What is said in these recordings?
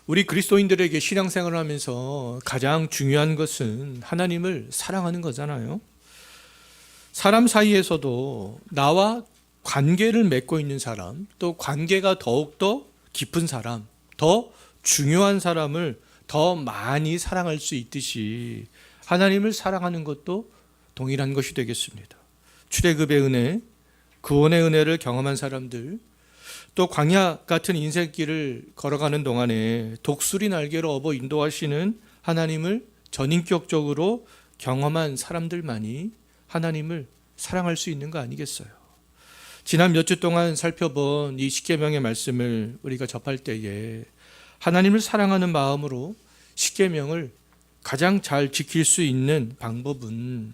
우리 그리스도인들에게 신앙생활을 하면서 가장 중요한 것은 하나님을 사랑하는 거잖아요. 사람 사이에서도 나와 관계를 맺고 있는 사람, 또 관계가 더욱더 깊은 사람, 더 중요한 사람을 더 많이 사랑할 수 있듯이 하나님을 사랑하는 것도 동일한 것이 되겠습니다. 출애굽의 은혜, 구원의 은혜를 경험한 사람들, 또 광야 같은 인생길을 걸어가는 동안에 독수리 날개로 업어 인도하시는 하나님을 전인격적으로 경험한 사람들만이 하나님을 사랑할 수 있는 거 아니겠어요? 지난 몇 주 동안 살펴본 이 십계명의 말씀을 우리가 접할 때에 하나님을 사랑하는 마음으로 십계명을 가장 잘 지킬 수 있는 방법은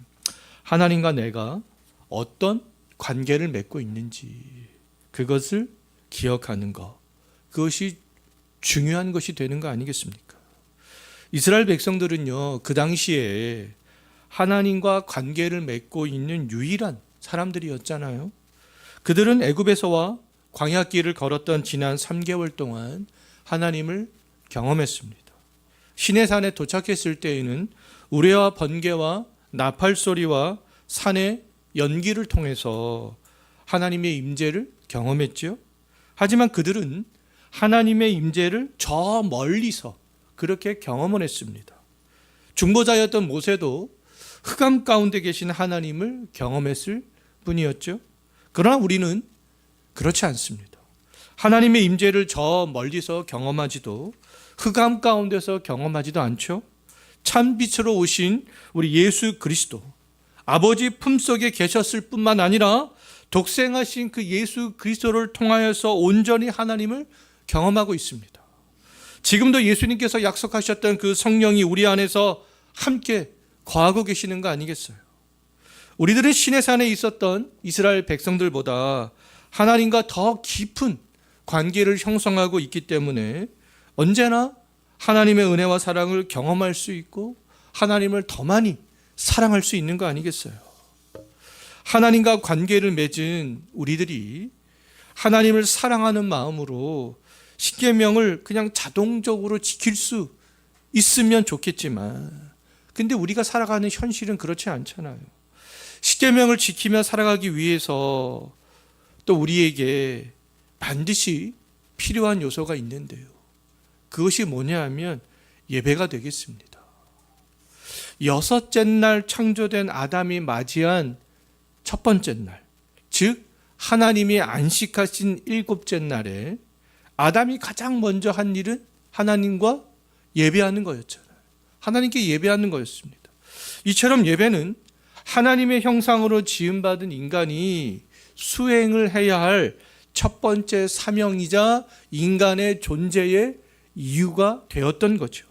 하나님과 내가 어떤 관계를 맺고 있는지 그것을 기억하는 것, 그것이 중요한 것이 되는 거 아니겠습니까? 이스라엘 백성들은요, 그 당시에 하나님과 관계를 맺고 있는 유일한 사람들이었잖아요. 그들은 애굽에서와 광야길을 걸었던 지난 3개월 동안 하나님을 경험했습니다. 시내산에 도착했을 때에는 우레와 번개와 나팔 소리와 산의 연기를 통해서 하나님의 임재를 경험했죠. 하지만 그들은 하나님의 임재를 저 멀리서 그렇게 경험을 했습니다. 중보자였던 모세도 흑암 가운데 계신 하나님을 경험했을 뿐이었죠. 그러나 우리는 그렇지 않습니다. 하나님의 임재를 저 멀리서 경험하지도 흑암 가운데서 경험하지도 않죠. 참빛으로 오신 우리 예수 그리스도, 아버지 품속에 계셨을 뿐만 아니라 독생하신 그 예수 그리스도를 통하여서 온전히 하나님을 경험하고 있습니다. 지금도 예수님께서 약속하셨던 그 성령이 우리 안에서 함께 거하고 계시는 거 아니겠어요? 우리들은 시내산에 있었던 이스라엘 백성들보다 하나님과 더 깊은 관계를 형성하고 있기 때문에 언제나 하나님의 은혜와 사랑을 경험할 수 있고 하나님을 더 많이 사랑할 수 있는 거 아니겠어요? 하나님과 관계를 맺은 우리들이 하나님을 사랑하는 마음으로 십계명을 그냥 자동적으로 지킬 수 있으면 좋겠지만, 근데 우리가 살아가는 현실은 그렇지 않잖아요. 십계명을 지키며 살아가기 위해서 또 우리에게 반드시 필요한 요소가 있는데요. 그것이 뭐냐 하면 예배가 되겠습니다. 여섯째 날 창조된 아담이 맞이한 첫 번째 날, 즉 하나님이 안식하신 일곱째 날에 아담이 가장 먼저 한 일은 하나님과 예배하는 거였잖아요. 하나님께 예배하는 거였습니다. 이처럼 예배는 하나님의 형상으로 지음받은 인간이 수행을 해야 할 첫 번째 사명이자 인간의 존재의 이유가 되었던 거죠.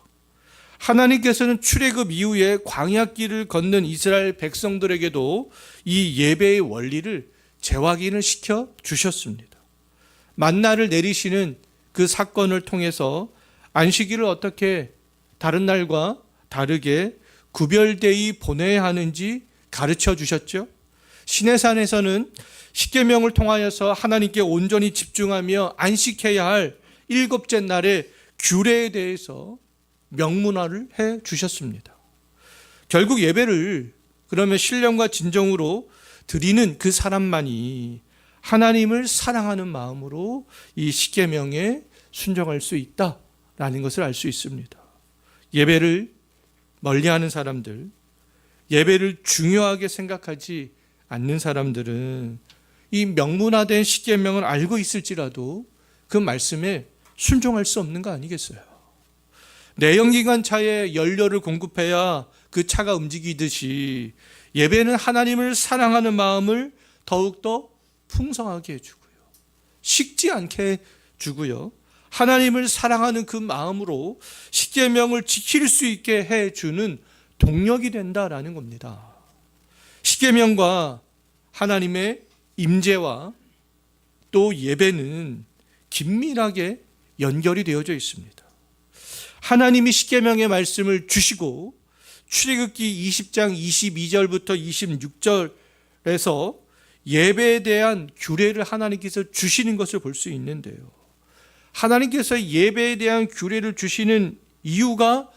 하나님께서는 출애굽 이후에 광야길을 걷는 이스라엘 백성들에게도 이 예배의 원리를 재확인을 시켜 주셨습니다. 만나를 내리시는 그 사건을 통해서 안식일을 어떻게 다른 날과 다르게 구별되이 보내야 하는지 가르쳐 주셨죠. 시내산에서는 십계명을 통하여서 하나님께 온전히 집중하며 안식해야 할 일곱째 날의 규례에 대해서 명문화를 해 주셨습니다. 결국 예배를 그러면 신령과 진정으로 드리는 그 사람만이 하나님을 사랑하는 마음으로 이 십계명에 순종할 수 있다라는 것을 알 수 있습니다. 예배를 멀리하는 사람들, 예배를 중요하게 생각하지 않는 사람들은 이 명문화된 십계명을 알고 있을지라도 그 말씀에 순종할 수 없는 거 아니겠어요? 내연기관 차에 연료를 공급해야 그 차가 움직이듯이 예배는 하나님을 사랑하는 마음을 더욱더 풍성하게 해주고요, 식지 않게 해주고요, 하나님을 사랑하는 그 마음으로 십계명을 지킬 수 있게 해주는 동력이 된다라는 겁니다. 십계명과 하나님의 임재와 또 예배는 긴밀하게 연결이 되어져 있습니다. 하나님이 십계명의 말씀을 주시고 출애굽기 20장 22절부터 26절에서 예배에 대한 규례를 하나님께서 주시는 것을 볼 수 있는데요. 하나님께서 예배에 대한 규례를 주시는 이유가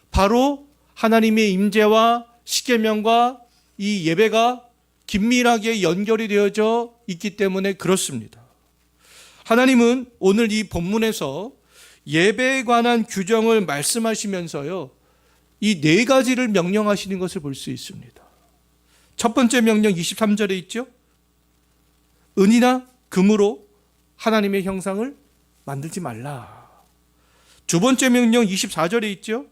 바로 하나님의 임재와 십계명과 이 예배가 긴밀하게 연결이 되어져 있기 때문에 그렇습니다. 하나님은 오늘 이 본문에서 예배에 관한 규정을 말씀하시면서요, 이 네 가지를 명령하시는 것을 볼 수 있습니다. 첫 번째 명령 23절에 있죠. 은이나 금으로 하나님의 형상을 만들지 말라. 두 번째 명령 24절에 있죠.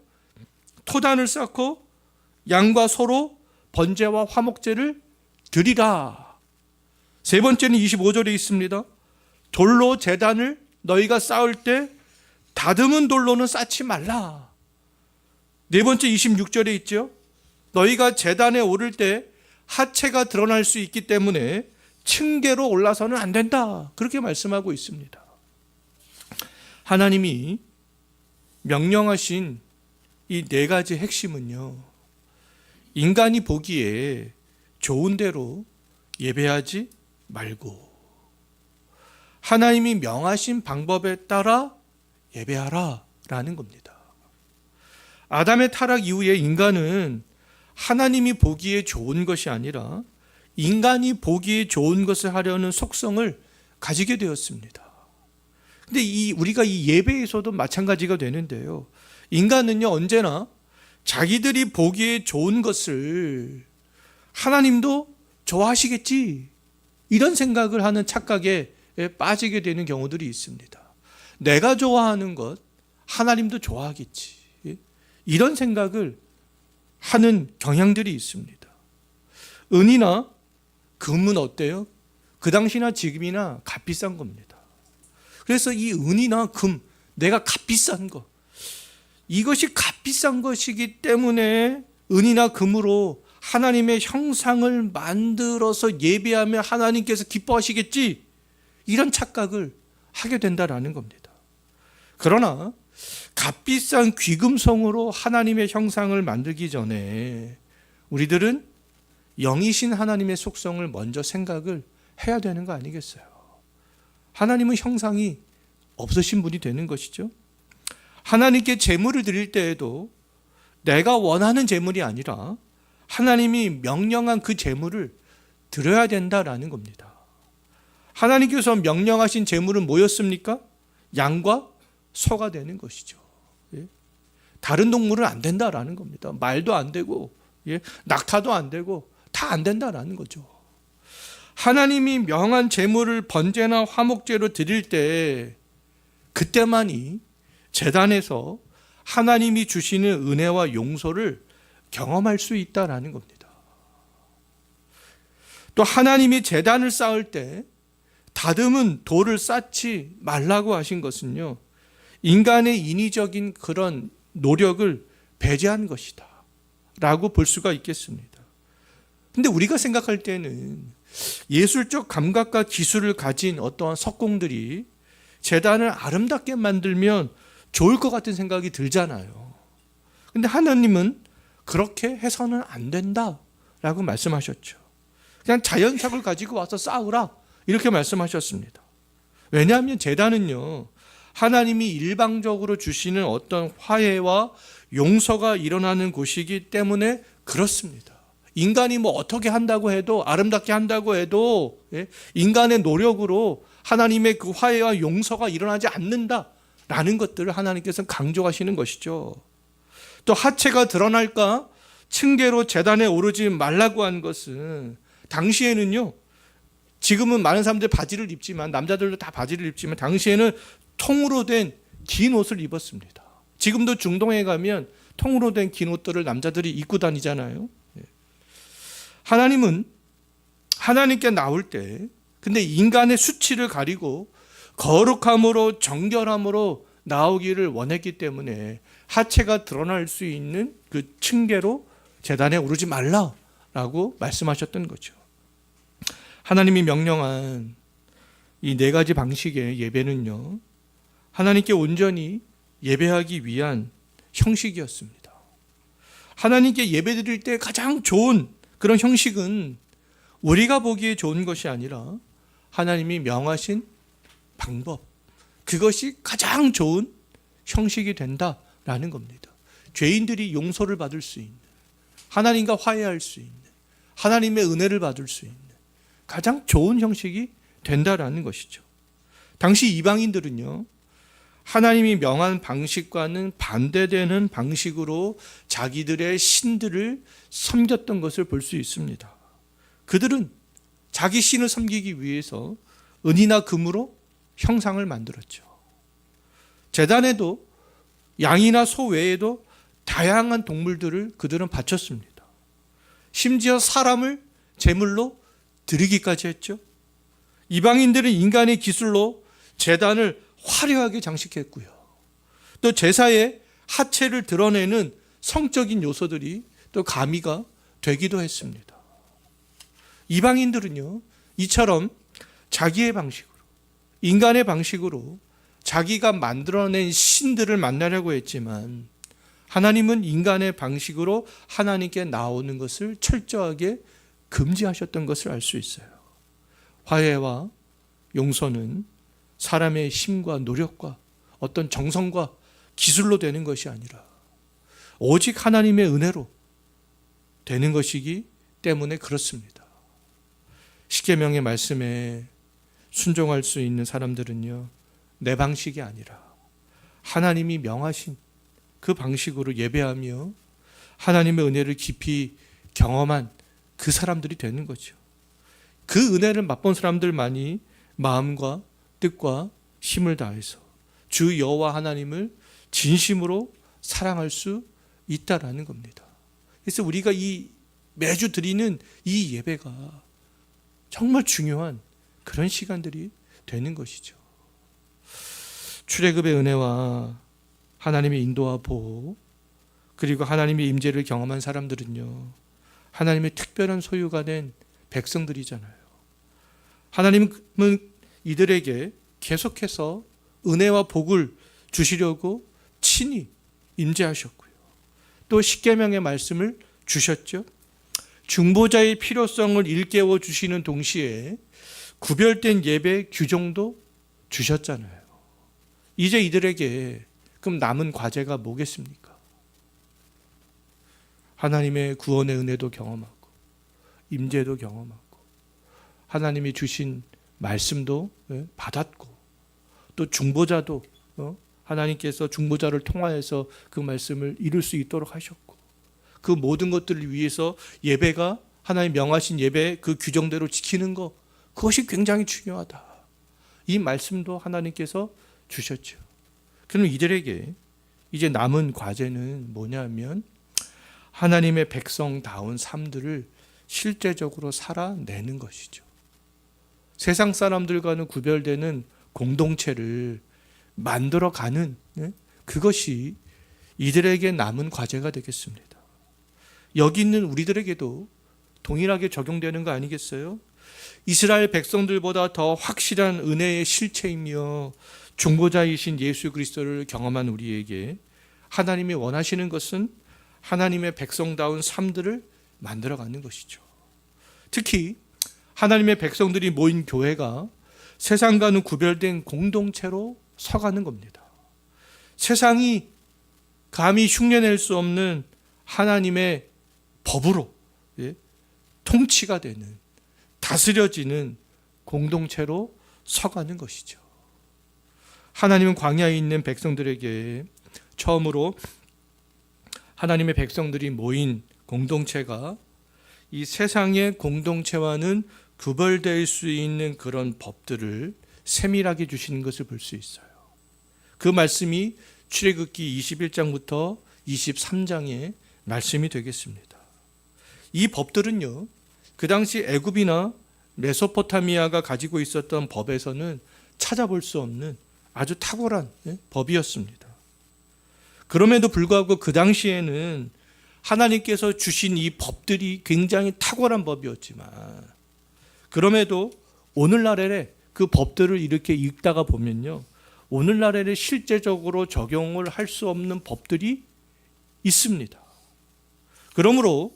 토단을 쌓고 양과 소로 번제와 화목제를 드리라. 세 번째는 25절에 있습니다. 돌로 제단을 너희가 쌓을 때 다듬은 돌로는 쌓지 말라. 네 번째 26절에 있죠. 너희가 제단에 오를 때 하체가 드러날 수 있기 때문에 층계로 올라서는 안 된다. 그렇게 말씀하고 있습니다. 하나님이 명령하신 이 네 가지 핵심은요, 인간이 보기에 좋은 대로 예배하지 말고 하나님이 명하신 방법에 따라 예배하라 라는 겁니다. 아담의 타락 이후에 인간은 하나님이 보기에 좋은 것이 아니라 인간이 보기에 좋은 것을 하려는 속성을 가지게 되었습니다. 근데 우리가 이 예배에서도 마찬가지가 되는데요. 인간은요, 언제나 자기들이 보기에 좋은 것을 하나님도 좋아하시겠지, 이런 생각을 하는 착각에 빠지게 되는 경우들이 있습니다. 내가 좋아하는 것 하나님도 좋아하겠지, 이런 생각을 하는 경향들이 있습니다. 은이나 금은 어때요? 그 당시나 지금이나 값비싼 겁니다. 그래서 이 은이나 금, 내가 값비싼 것, 이것이 값비싼 것이기 때문에 은이나 금으로 하나님의 형상을 만들어서 예배하면 하나님께서 기뻐하시겠지, 이런 착각을 하게 된다라는 겁니다. 그러나 값비싼 귀금속으로 하나님의 형상을 만들기 전에 우리들은 영이신 하나님의 속성을 먼저 생각을 해야 되는 거 아니겠어요? 하나님은 형상이 없으신 분이 되는 것이죠. 하나님께 제물을 드릴 때에도 내가 원하는 제물이 아니라 하나님이 명령한 그 제물을 드려야 된다라는 겁니다. 하나님께서 명령하신 제물은 뭐였습니까? 양과 소가 되는 것이죠. 다른 동물은 안 된다라는 겁니다. 말도 안 되고 낙타도 안 되고 다 안 된다라는 거죠. 하나님이 명한 제물을 번제나 화목제로 드릴 때 그때만이 제단에서 하나님이 주시는 은혜와 용서를 경험할 수 있다라는 겁니다. 또 하나님이 제단을 쌓을 때 다듬은 돌을 쌓지 말라고 하신 것은요, 인간의 인위적인 그런 노력을 배제한 것이다 라고 볼 수가 있겠습니다. 근데 우리가 생각할 때는 예술적 감각과 기술을 가진 어떠한 석공들이 제단을 아름답게 만들면 좋을 것 같은 생각이 들잖아요. 근데 하나님은 그렇게 해서는 안 된다라고 말씀하셨죠. 그냥 자연석을 가지고 와서 쌓으라, 이렇게 말씀하셨습니다. 왜냐하면 제단은요, 하나님이 일방적으로 주시는 어떤 화해와 용서가 일어나는 곳이기 때문에 그렇습니다. 인간이 뭐 어떻게 한다고 해도, 아름답게 한다고 해도 인간의 노력으로 하나님의 그 화해와 용서가 일어나지 않는다라는 것들을 하나님께서는 강조하시는 것이죠. 또 하체가 드러날까 층계로 제단에 오르지 말라고 한 것은, 당시에는요, 지금은 많은 사람들이 바지를 입지만, 남자들도 다 바지를 입지만 당시에는 통으로 된 긴 옷을 입었습니다. 지금도 중동에 가면 통으로 된 긴 옷들을 남자들이 입고 다니잖아요. 하나님은 하나님께 나올 때, 근데 인간의 수치를 가리고 거룩함으로 정결함으로 나오기를 원했기 때문에 하체가 드러날 수 있는 그 층계로 제단에 오르지 말라라고 말씀하셨던 거죠. 하나님이 명령한 이 네 가지 방식의 예배는요, 하나님께 온전히 예배하기 위한 형식이었습니다. 하나님께 예배드릴 때 가장 좋은 그런 형식은 우리가 보기에 좋은 것이 아니라 하나님이 명하신 방법, 그것이 가장 좋은 형식이 된다라는 겁니다. 죄인들이 용서를 받을 수 있는, 하나님과 화해할 수 있는, 하나님의 은혜를 받을 수 있는 가장 좋은 형식이 된다라는 것이죠. 당시 이방인들은요, 하나님이 명한 방식과는 반대되는 방식으로 자기들의 신들을 섬겼던 것을 볼 수 있습니다. 그들은 자기 신을 섬기기 위해서 은이나 금으로 형상을 만들었죠. 제단에도 양이나 소 외에도 다양한 동물들을 그들은 바쳤습니다. 심지어 사람을 제물로 드리기까지 했죠. 이방인들은 인간의 기술로 제단을 화려하게 장식했고요. 또 제사에 하체를 드러내는 성적인 요소들이 또 가미가 되기도 했습니다. 이방인들은요, 이처럼 자기의 방식으로, 인간의 방식으로 자기가 만들어낸 신들을 만나려고 했지만, 하나님은 인간의 방식으로 하나님께 나오는 것을 철저하게 금지하셨던 것을 알 수 있어요. 화해와 용서는 사람의 힘과 노력과 어떤 정성과 기술로 되는 것이 아니라 오직 하나님의 은혜로 되는 것이기 때문에 그렇습니다. 십계명의 말씀에 순종할 수 있는 사람들은요, 내 방식이 아니라 하나님이 명하신 그 방식으로 예배하며 하나님의 은혜를 깊이 경험한 그 사람들이 되는 거죠. 그 은혜를 맛본 사람들만이 마음과 뜻과 힘을 다해서 주 여호와 하나님을 진심으로 사랑할 수 있다라는 겁니다. 그래서 우리가 이 매주 드리는 이 예배가 정말 중요한 그런 시간들이 되는 것이죠. 출애굽의 은혜와 하나님의 인도와 보호, 그리고 하나님의 임재를 경험한 사람들은요, 하나님의 특별한 소유가 된 백성들이잖아요. 하나님은 이들에게 계속해서 은혜와 복을 주시려고 친히 임재하셨고요. 또 십계명의 말씀을 주셨죠. 중보자의 필요성을 일깨워 주시는 동시에 구별된 예배 규정도 주셨잖아요. 이제 이들에게 그럼 남은 과제가 뭐겠습니까? 하나님의 구원의 은혜도 경험하고 임재도 경험하고 하나님이 주신 말씀도 받았고 또 중보자도 하나님께서 중보자를 통하여서 그 말씀을 이룰 수 있도록 하셨고 그 모든 것들을 위해서 예배가 하나님 명하신 예배 그 규정대로 지키는 것, 그것이 굉장히 중요하다. 이 말씀도 하나님께서 주셨죠. 그럼 이들에게 이제 남은 과제는 뭐냐면 하나님의 백성다운 삶들을 실제적으로 살아내는 것이죠. 세상 사람들과는 구별되는 공동체를 만들어가는 그것이 이들에게 남은 과제가 되겠습니다. 여기 있는 우리들에게도 동일하게 적용되는 거 아니겠어요? 이스라엘 백성들보다 더 확실한 은혜의 실체이며 중보자이신 예수 그리스도를 경험한 우리에게 하나님이 원하시는 것은 하나님의 백성다운 삶들을 만들어가는 것이죠. 특히 하나님의 백성들이 모인 교회가 세상과는 구별된 공동체로 서가는 겁니다. 세상이 감히 흉내낼 수 없는 하나님의 법으로 통치가 되는, 다스려지는 공동체로 서가는 것이죠. 하나님은 광야에 있는 백성들에게 처음으로 하나님의 백성들이 모인 공동체가 이 세상의 공동체와는 구별될 수 있는 그런 법들을 세밀하게 주시는 것을 볼 수 있어요. 그 말씀이 출애굽기 21장부터 23장의 말씀이 되겠습니다. 이 법들은요, 그 당시 애굽이나 메소포타미아가 가지고 있었던 법에서는 찾아볼 수 없는 아주 탁월한 법이었습니다. 그럼에도 불구하고 그 당시에는 하나님께서 주신 이 법들이 굉장히 탁월한 법이었지만, 그럼에도 오늘날에 그 법들을 이렇게 읽다가 보면요, 오늘날에는 실제적으로 적용을 할 수 없는 법들이 있습니다. 그러므로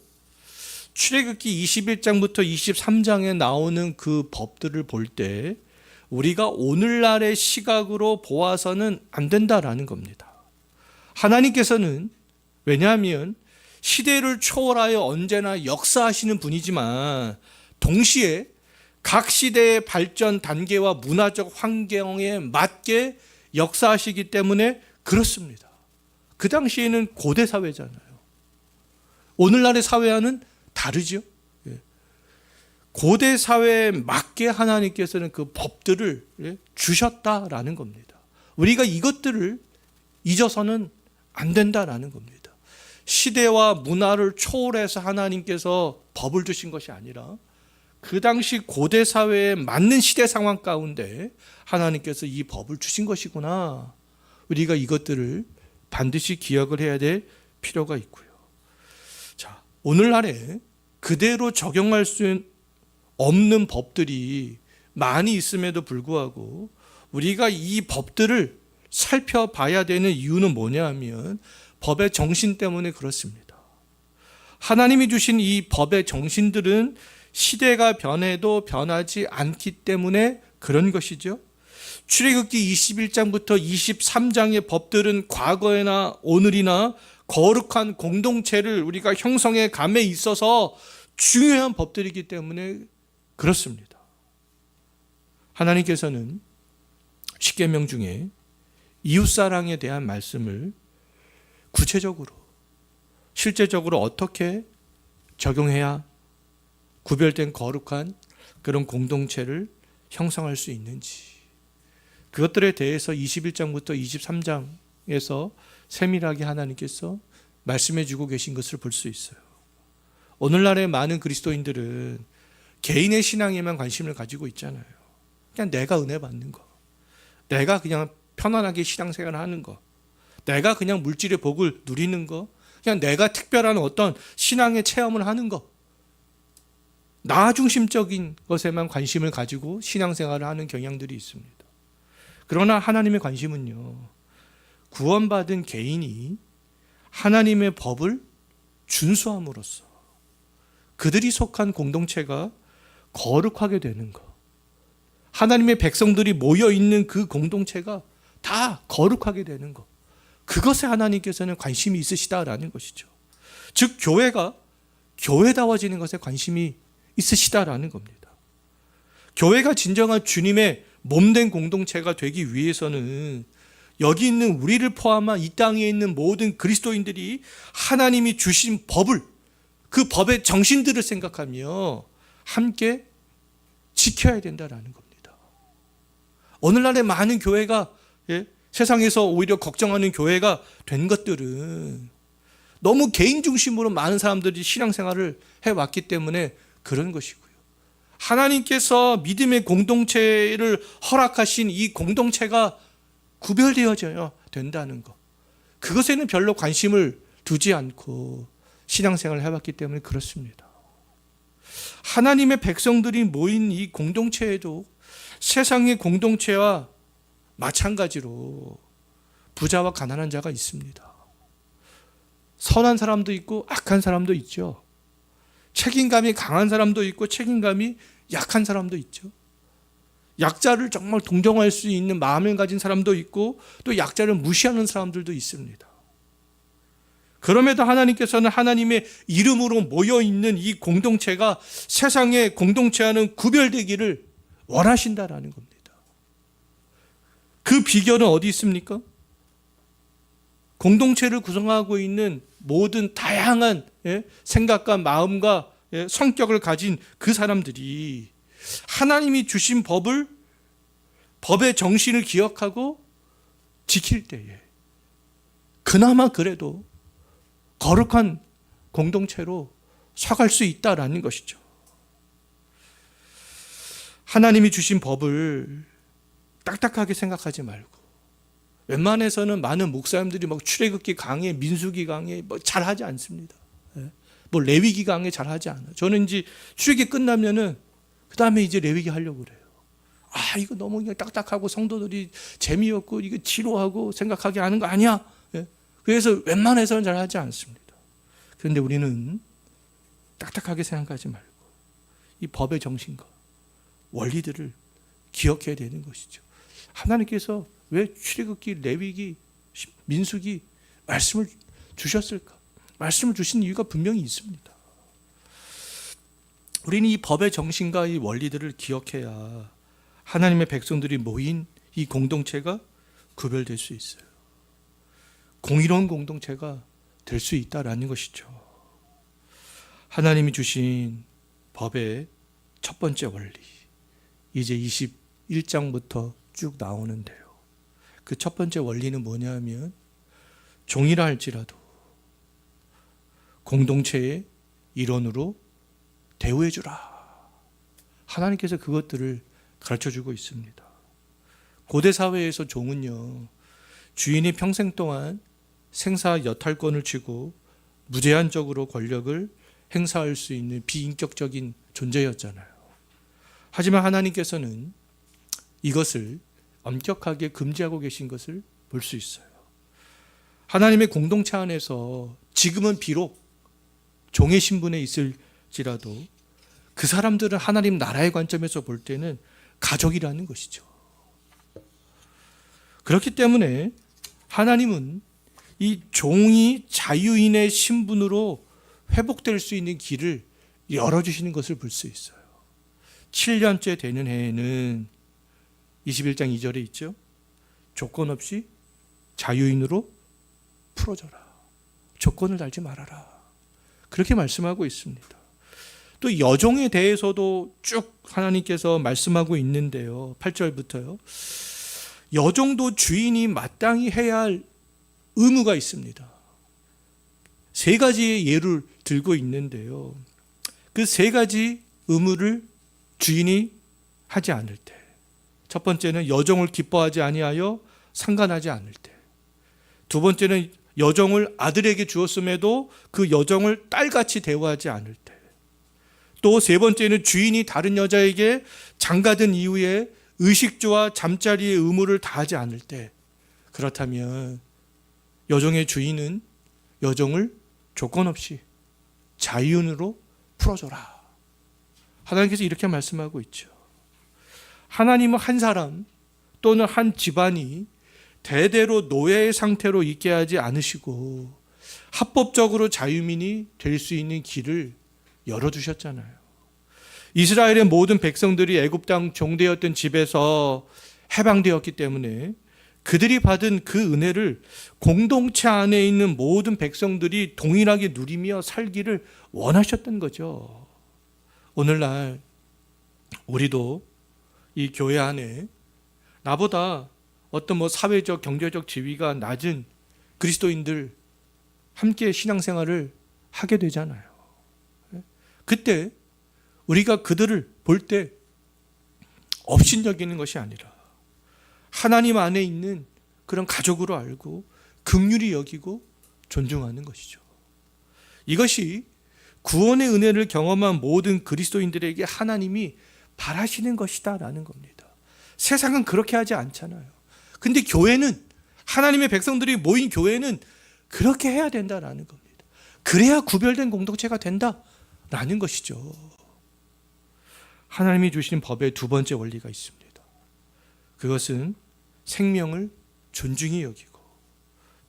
출애굽기 21장부터 23장에 나오는 그 법들을 볼 때 우리가 오늘날의 시각으로 보아서는 안 된다라는 겁니다. 하나님께서는 왜냐하면 시대를 초월하여 언제나 역사하시는 분이지만 동시에 각 시대의 발전 단계와 문화적 환경에 맞게 역사하시기 때문에 그렇습니다. 그 당시에는 고대 사회잖아요. 오늘날의 사회와는 다르죠. 고대 사회에 맞게 하나님께서는 그 법들을 주셨다라는 겁니다. 우리가 이것들을 잊어서는 안 된다라는 겁니다. 시대와 문화를 초월해서 하나님께서 법을 주신 것이 아니라 그 당시 고대 사회에 맞는 시대 상황 가운데 하나님께서 이 법을 주신 것이구나. 우리가 이것들을 반드시 기억을 해야 될 필요가 있고요. 자, 오늘날에 그대로 적용할 수 없는 법들이 많이 있음에도 불구하고 우리가 이 법들을 살펴봐야 되는 이유는 뭐냐 하면 법의 정신 때문에 그렇습니다. 하나님이 주신 이 법의 정신들은 시대가 변해도 변하지 않기 때문에 그런 것이죠. 출애굽기 21장부터 23장의 법들은 과거에나 오늘이나 거룩한 공동체를 우리가 형성해 감에 있어서 중요한 법들이기 때문에 그렇습니다. 하나님께서는 십계명 중에 이웃사랑에 대한 말씀을 구체적으로 실제적으로 어떻게 적용해야 구별된 거룩한 그런 공동체를 형성할 수 있는지 그것들에 대해서 21장부터 23장에서 세밀하게 하나님께서 말씀해 주고 계신 것을 볼 수 있어요. 오늘날의 많은 그리스도인들은 개인의 신앙에만 관심을 가지고 있잖아요. 그냥 내가 은혜 받는 거, 내가 그냥 편안하게 신앙생활을 하는 거, 내가 그냥 물질의 복을 누리는 거, 그냥 내가 특별한 어떤 신앙의 체험을 하는 거, 나 중심적인 것에만 관심을 가지고 신앙생활을 하는 경향들이 있습니다. 그러나 하나님의 관심은요, 구원받은 개인이 하나님의 법을 준수함으로써 그들이 속한 공동체가 거룩하게 되는 것, 하나님의 백성들이 모여있는 그 공동체가 다 거룩하게 되는 것, 그것에 하나님께서는 관심이 있으시다라는 것이죠. 즉 교회가 교회다워지는 것에 관심이 있으시다라는 겁니다. 교회가 진정한 주님의 몸된 공동체가 되기 위해서는 여기 있는 우리를 포함한 이 땅에 있는 모든 그리스도인들이 하나님이 주신 법을, 그 법의 정신들을 생각하며 함께 지켜야 된다라는 겁니다. 오늘날의 많은 교회가 세상에서 오히려 걱정하는 교회가 된 것들은 너무 개인 중심으로 많은 사람들이 신앙생활을 해왔기 때문에 그런 것이고요. 하나님께서 믿음의 공동체를 허락하신 이 공동체가 구별되어져야 된다는 것, 그것에는 별로 관심을 두지 않고 신앙생활을 해왔기 때문에 그렇습니다. 하나님의 백성들이 모인 이 공동체에도 세상의 공동체와 마찬가지로 부자와 가난한 자가 있습니다. 선한 사람도 있고 악한 사람도 있죠. 책임감이 강한 사람도 있고 책임감이 약한 사람도 있죠. 약자를 정말 동정할 수 있는 마음을 가진 사람도 있고 또 약자를 무시하는 사람들도 있습니다. 그럼에도 하나님께서는 하나님의 이름으로 모여있는 이 공동체가 세상의 공동체와는 구별되기를 원하신다라는 겁니다. 그 비결은 어디 있습니까? 공동체를 구성하고 있는 모든 다양한 생각과 마음과 성격을 가진 그 사람들이 하나님이 주신 법의 정신을 기억하고 지킬 때에 그나마 그래도 거룩한 공동체로 서갈 수 있다라는 것이죠. 하나님이 주신 법을 딱딱하게 생각하지 말고, 웬만해서는 많은 목사님들이 막 출애굽기 강의, 민수기 강의 잘하지 않습니다. 레위기 강의 잘하지 않아요. 저는 이제 출애굽기 끝나면은 그 다음에 이제 레위기 하려고 그래요. 이거 너무 그냥 딱딱하고 성도들이 재미없고 이거 지루하고 생각하게 하는 거 아니야? 그래서 웬만해서는 잘하지 않습니다. 그런데 우리는 딱딱하게 생각하지 말고 이 법의 정신과 원리들을 기억해야 되는 것이죠. 하나님께서 왜 출애굽기, 레위기, 민수기 말씀을 주셨을까? 말씀을 주신 이유가 분명히 있습니다. 우리는 이 법의 정신과 이 원리들을 기억해야 하나님의 백성들이 모인 이 공동체가 구별될 수 있어요. 공의로운 공동체가 될 수 있다라는 것이죠. 하나님이 주신 법의 첫 번째 원리, 이제 21장부터 쭉 나오는데요. 그 첫 번째 원리는 뭐냐면 종이라 할지라도 공동체의 일원으로 대우해 주라. 하나님께서 그것들을 가르쳐주고 있습니다. 고대 사회에서 종은요, 주인이 평생 동안 생사 여탈권을 쥐고 무제한적으로 권력을 행사할 수 있는 비인격적인 존재였잖아요. 하지만 하나님께서는 이것을 엄격하게 금지하고 계신 것을 볼 수 있어요. 하나님의 공동체 안에서 지금은 비록 종의 신분에 있을지라도 그 사람들은 하나님 나라의 관점에서 볼 때는 가족이라는 것이죠. 그렇기 때문에 하나님은 이 종이 자유인의 신분으로 회복될 수 있는 길을 열어주시는 것을 볼 수 있어요. 7년째 되는 해에는 21장 2절에 있죠. 조건 없이 자유인으로 풀어줘라. 조건을 달지 말아라. 그렇게 말씀하고 있습니다. 또 여종에 대해서도 쭉 하나님께서 말씀하고 있는데요. 8절부터요. 여종도 주인이 마땅히 해야 할 의무가 있습니다. 세 가지의 예를 들고 있는데요. 그 세 가지 의무를 주인이 하지 않을 때, 첫 번째는 여종을 기뻐하지 아니하여 상관하지 않을 때, 두 번째는 여종을 아들에게 주었음에도 그 여종을 딸같이 대우하지 않을 때, 또 세 번째는 주인이 다른 여자에게 장가든 이후에 의식주와 잠자리의 의무를 다하지 않을 때, 그렇다면 여종의 주인은 여종을 조건 없이 자유인으로 풀어줘라. 하나님께서 이렇게 말씀하고 있죠. 하나님은 한 사람 또는 한 집안이 대대로 노예의 상태로 있게 하지 않으시고 합법적으로 자유민이 될 수 있는 길을 열어주셨잖아요. 이스라엘의 모든 백성들이 애굽 땅 종되었던 집에서 해방되었기 때문에 그들이 받은 그 은혜를 공동체 안에 있는 모든 백성들이 동일하게 누리며 살기를 원하셨던 거죠. 오늘날 우리도 이 교회 안에 나보다 어떤 사회적 경제적 지위가 낮은 그리스도인들 함께 신앙생활을 하게 되잖아요. 그때 우리가 그들을 볼 때 업신여기는 것이 아니라 하나님 안에 있는 그런 가족으로 알고 긍휼히 여기고 존중하는 것이죠. 이것이 구원의 은혜를 경험한 모든 그리스도인들에게 하나님이 바라시는 것이다라는 겁니다. 세상은 그렇게 하지 않잖아요. 근데 교회는, 하나님의 백성들이 모인 교회는 그렇게 해야 된다라는 겁니다. 그래야 구별된 공동체가 된다라는 것이죠. 하나님이 주신 법의 두 번째 원리가 있습니다. 그것은 생명을 존중히 여기고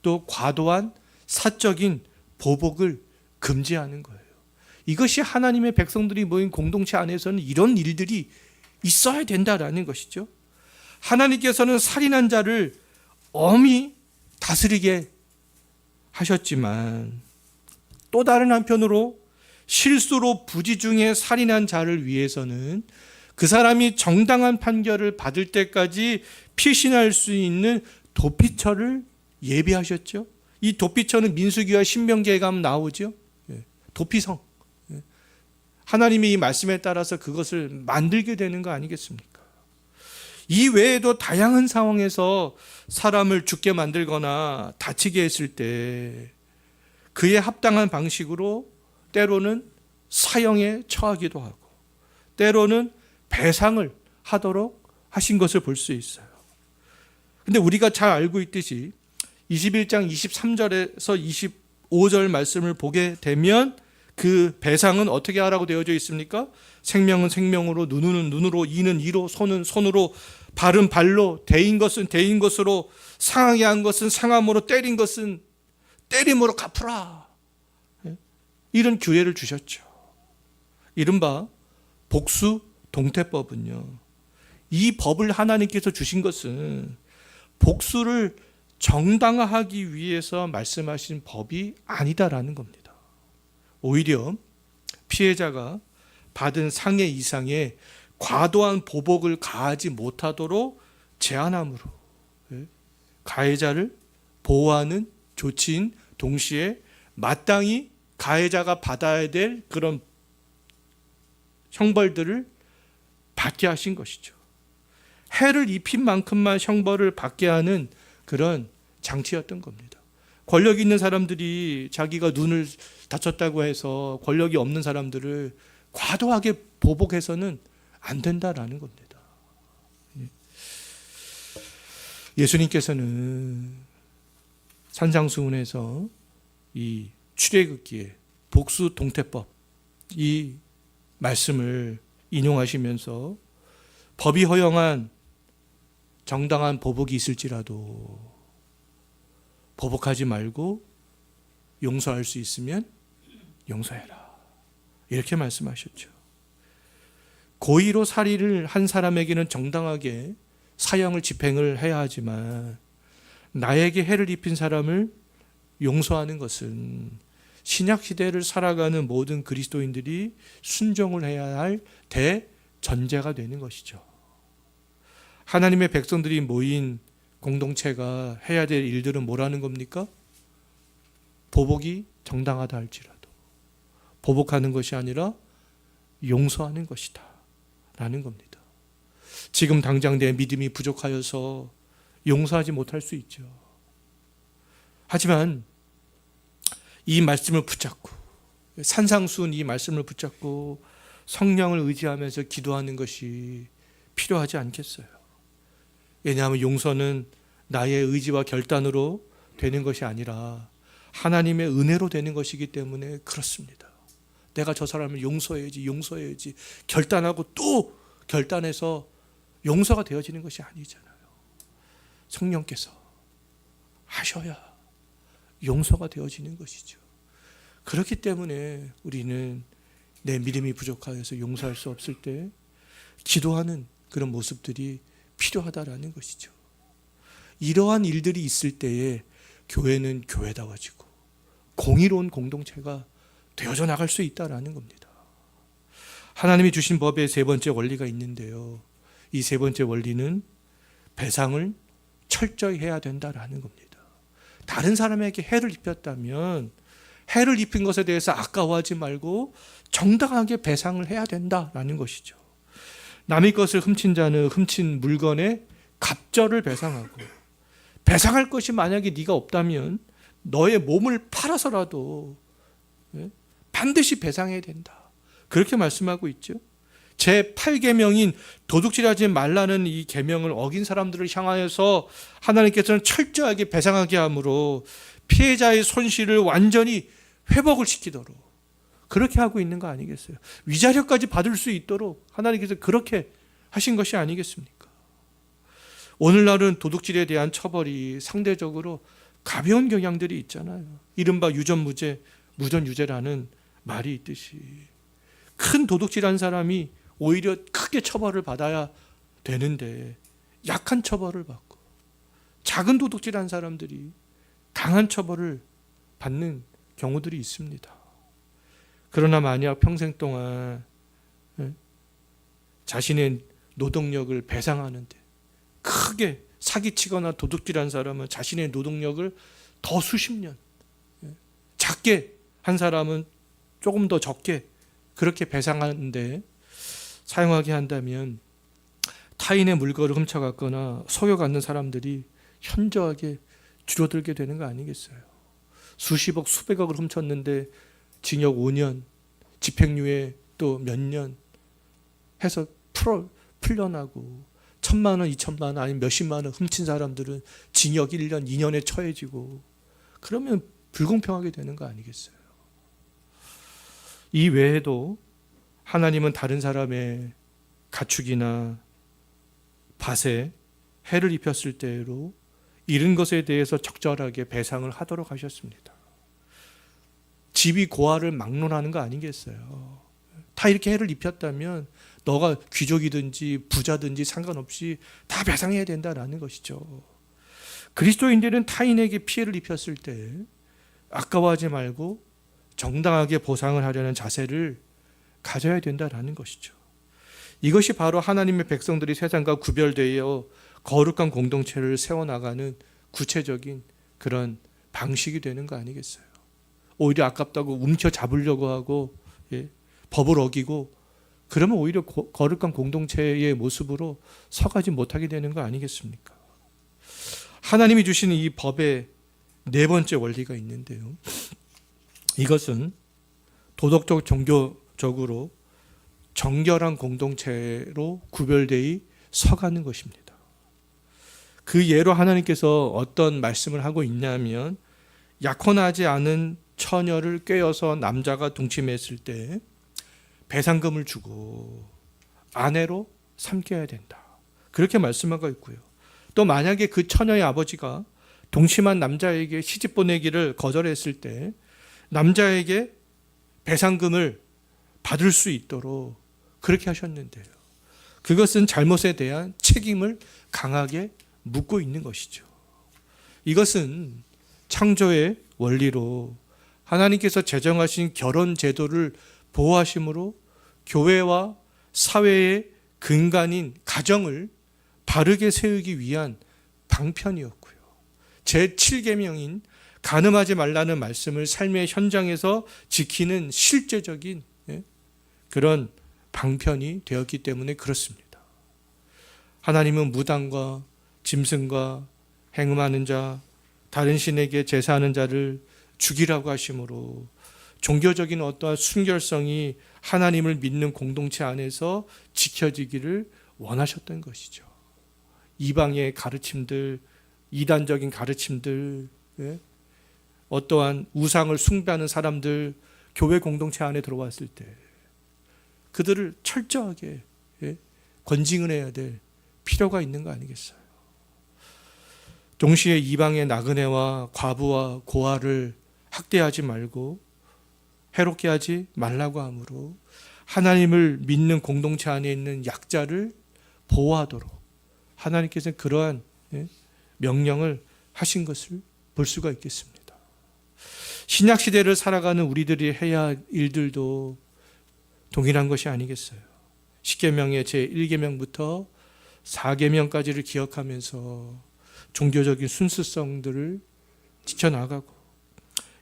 또 과도한 사적인 보복을 금지하는 거예요. 이것이 하나님의 백성들이 모인 공동체 안에서는 이런 일들이 있어야 된다라는 것이죠. 하나님께서는 살인한 자를 엄히 다스리게 하셨지만 또 다른 한편으로 실수로 부지 중에 살인한 자를 위해서는 그 사람이 정당한 판결을 받을 때까지 피신할 수 있는 도피처를 예비하셨죠. 이 도피처는 민수기와 신명기에 가면 나오죠. 도피성. 하나님이 이 말씀에 따라서 그것을 만들게 되는 거 아니겠습니까? 이 외에도 다양한 상황에서 사람을 죽게 만들거나 다치게 했을 때 그에 합당한 방식으로 때로는 사형에 처하기도 하고 때로는 배상을 하도록 하신 것을 볼 수 있어요. 근데 우리가 잘 알고 있듯이 21장 23절에서 25절 말씀을 보게 되면 그 배상은 어떻게 하라고 되어져 있습니까? 생명은 생명으로, 눈은 눈으로, 이는 이로, 손은 손으로, 발은 발로, 대인 것은 대인 것으로, 상하게 한 것은 상함으로, 때린 것은 때림으로 갚으라. 이런 규례를 주셨죠. 이른바 복수 동태법은요, 이 법을 하나님께서 주신 것은 복수를 정당화하기 위해서 말씀하신 법이 아니다라는 겁니다. 오히려 피해자가 받은 상해 이상의 과도한 보복을 가하지 못하도록 제한함으로 가해자를 보호하는 조치인 동시에 마땅히 가해자가 받아야 될 그런 형벌들을 받게 하신 것이죠. 해를 입힌 만큼만 형벌을 받게 하는 그런 장치였던 겁니다. 권력이 있는 사람들이 자기가 눈을 다쳤다고 해서 권력이 없는 사람들을 과도하게 보복해서는 안 된다라는 겁니다. 예수님께서는 산상수훈에서 이 출애굽기에 복수 동태법 이 말씀을 인용하시면서 법이 허용한 정당한 보복이 있을지라도 보복하지 말고 용서할 수 있으면 용서해라. 이렇게 말씀하셨죠. 고의로 살인을 한 사람에게는 정당하게 사형을 집행을 해야 하지만 나에게 해를 입힌 사람을 용서하는 것은 신약시대를 살아가는 모든 그리스도인들이 순종을 해야 할 대전제가 되는 것이죠. 하나님의 백성들이 모인 공동체가 해야 될 일들은 뭐라는 겁니까? 보복이 정당하다 할지라도 보복하는 것이 아니라 용서하는 것이다 라는 겁니다. 지금 당장 내 믿음이 부족하여서 용서하지 못할 수 있죠. 하지만 이 말씀을 붙잡고 산상수훈 이 말씀을 붙잡고 성령을 의지하면서 기도하는 것이 필요하지 않겠어요? 왜냐하면 용서는 나의 의지와 결단으로 되는 것이 아니라 하나님의 은혜로 되는 것이기 때문에 그렇습니다. 내가 저 사람을 용서해야지 결단하고 또 결단해서 용서가 되어지는 것이 아니잖아요. 성령께서 하셔야 용서가 되어지는 것이죠. 그렇기 때문에 우리는 내 믿음이 부족하여서 용서할 수 없을 때 기도하는 그런 모습들이 필요하다라는 것이죠. 이러한 일들이 있을 때에 교회는 교회다워지고 공의로운 공동체가 되어져 나갈 수 있다라는 겁니다. 하나님이 주신 법의 세 번째 원리가 있는데요. 이 세 번째 원리는 배상을 철저히 해야 된다라는 겁니다. 다른 사람에게 해를 입혔다면 해를 입힌 것에 대해서 아까워하지 말고 정당하게 배상을 해야 된다라는 것이죠. 남의 것을 훔친 자는 훔친 물건의 갑절을 배상하고, 배상할 것이 만약에 네가 없다면 너의 몸을 팔아서라도 반드시 배상해야 된다. 그렇게 말씀하고 있죠. 제8계명인 도둑질하지 말라는 이 계명을 어긴 사람들을 향하여서 하나님께서는 철저하게 배상하게 함으로 피해자의 손실을 완전히 회복을 시키도록 그렇게 하고 있는 거 아니겠어요? 위자료까지 받을 수 있도록 하나님께서 그렇게 하신 것이 아니겠습니까? 오늘날은 도둑질에 대한 처벌이 상대적으로 가벼운 경향들이 있잖아요. 이른바 유전무죄, 무전유죄라는 말이 있듯이 큰 도둑질한 사람이 오히려 크게 처벌을 받아야 되는데 약한 처벌을 받고 작은 도둑질한 사람들이 강한 처벌을 받는 경우들이 있습니다. 그러나 만약 평생 동안 자신의 노동력을 배상하는데 크게 사기치거나 도둑질한 사람은 자신의 노동력을 더 수십 년, 작게 한 사람은 조금 더 적게 그렇게 배상하는데 사용하게 한다면 타인의 물건을 훔쳐갔거나 속여갖는 사람들이 현저하게 줄어들게 되는 거 아니겠어요? 수십억, 수백억을 훔쳤는데 징역 5년, 집행유예 또 몇 년 해서 풀려나고 1,000만 원, 2,000만 원 아니면 몇십만 원 훔친 사람들은 징역 1년, 2년에 처해지고 그러면 불공평하게 되는 거 아니겠어요? 이 외에도 하나님은 다른 사람의 가축이나 밭에 해를 입혔을 때로 이런 것에 대해서 적절하게 배상을 하도록 하셨습니다. 집이 고아를 막론하는 거 아니겠어요? 다 이렇게 해를 입혔다면 너가 귀족이든지 부자든지 상관없이 다 배상해야 된다라는 것이죠. 그리스도인들은 타인에게 피해를 입혔을 때 아까워하지 말고 정당하게 보상을 하려는 자세를 가져야 된다라는 것이죠. 이것이 바로 하나님의 백성들이 세상과 구별되어 거룩한 공동체를 세워나가는 구체적인 그런 방식이 되는 거 아니겠어요? 오히려 아깝다고 움켜잡으려고 하고 법을 어기고 그러면 오히려 거룩한 공동체의 모습으로 서가지 못하게 되는 거 아니겠습니까? 하나님이 주시는 이 법의 네 번째 원리가 있는데요. 이것은 도덕적 종교적으로 정결한 공동체로 구별되어 서가는 것입니다. 그 예로 하나님께서 어떤 말씀을 하고 있냐면 약혼하지 않은 처녀를 꿰어서 남자가 동침했을 때 배상금을 주고 아내로 삼겨야 된다. 그렇게 말씀하고 있고요. 또 만약에 그 처녀의 아버지가 동침한 남자에게 시집 보내기를 거절했을 때 남자에게 배상금을 받을 수 있도록 그렇게 하셨는데요. 그것은 잘못에 대한 책임을 강하게 묻고 있는 것이죠. 이것은 창조의 원리로 하나님께서 제정하신 결혼 제도를 보호하심으로 교회와 사회의 근간인 가정을 바르게 세우기 위한 방편이었고요. 제7계명인 간음하지 말라는 말씀을 삶의 현장에서 지키는 실제적인 그런 방편이 되었기 때문에 그렇습니다. 하나님은 무당과 짐승과 행음하는 자, 다른 신에게 제사하는 자를 죽이라고 하심으로 종교적인 어떠한 순결성이 하나님을 믿는 공동체 안에서 지켜지기를 원하셨던 것이죠. 이방의 가르침들, 이단적인 가르침들, 어떠한 우상을 숭배하는 사람들 교회 공동체 안에 들어왔을 때 그들을 철저하게 권징을 해야 될 필요가 있는 거 아니겠어요? 동시에 이방의 나그네와 과부와 고아를 학대하지 말고 해롭게 하지 말라고 하므로 하나님을 믿는 공동체 안에 있는 약자를 보호하도록 하나님께서는 그러한 명령을 하신 것을 볼 수가 있겠습니다. 신약 시대를 살아가는 우리들이 해야 할 일들도 동일한 것이 아니겠어요? 십계명의 제1계명부터 4계명까지를 기억하면서 종교적인 순수성들을 지켜나가고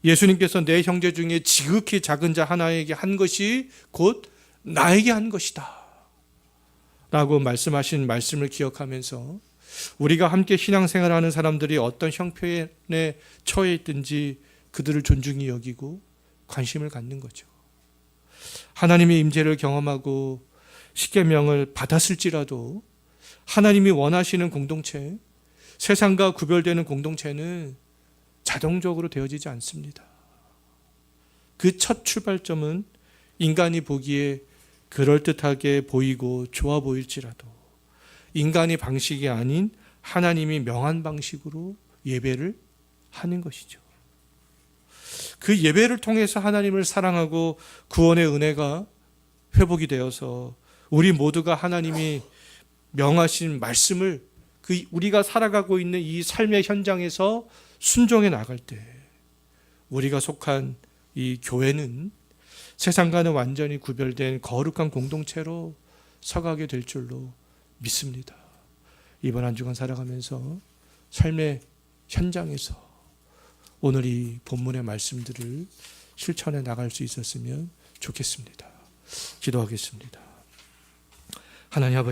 예수님께서 내 형제 중에 지극히 작은 자 하나에게 한 것이 곧 나에게 한 것이다 라고 말씀하신 말씀을 기억하면서 우리가 함께 신앙생활하는 사람들이 어떤 형편에 처해 있든지 그들을 존중히 여기고 관심을 갖는 거죠. 하나님의 임재를 경험하고 십계명을 받았을지라도 하나님이 원하시는 공동체, 세상과 구별되는 공동체는 자동적으로 되어지지 않습니다. 그 첫 출발점은 인간이 보기에 그럴듯하게 보이고 좋아 보일지라도 인간의 방식이 아닌 하나님이 명한 방식으로 예배를 하는 것이죠. 그 예배를 통해서 하나님을 사랑하고 구원의 은혜가 회복이 되어서 우리 모두가 하나님이 명하신 말씀을 우리가 살아가고 있는 이 삶의 현장에서 순종해 나갈 때 우리가 속한 이 교회는 세상과는 완전히 구별된 거룩한 공동체로 서가게 될 줄로 믿습니다. 이번 한 주간 살아가면서 삶의 현장에서 오늘 이 본문의 말씀들을 실천해 나갈 수 있었으면 좋겠습니다. 기도하겠습니다. 하나님 아버지